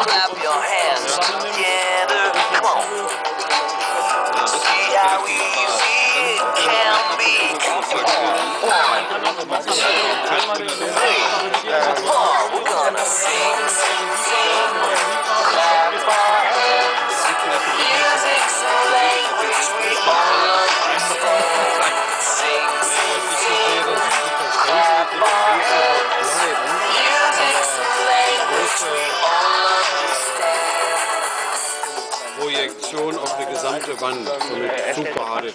Clap your hands together, come on. See how easy it can be. Come on. 1, 2, 3, 4. We're gonna sing, sing, sing. Clap our hands. Music's a language we all understand. Sing, sing, sing. Clap our hands. Music's a language we all understand. Projektion auf die gesamte Wand, so mit super HD.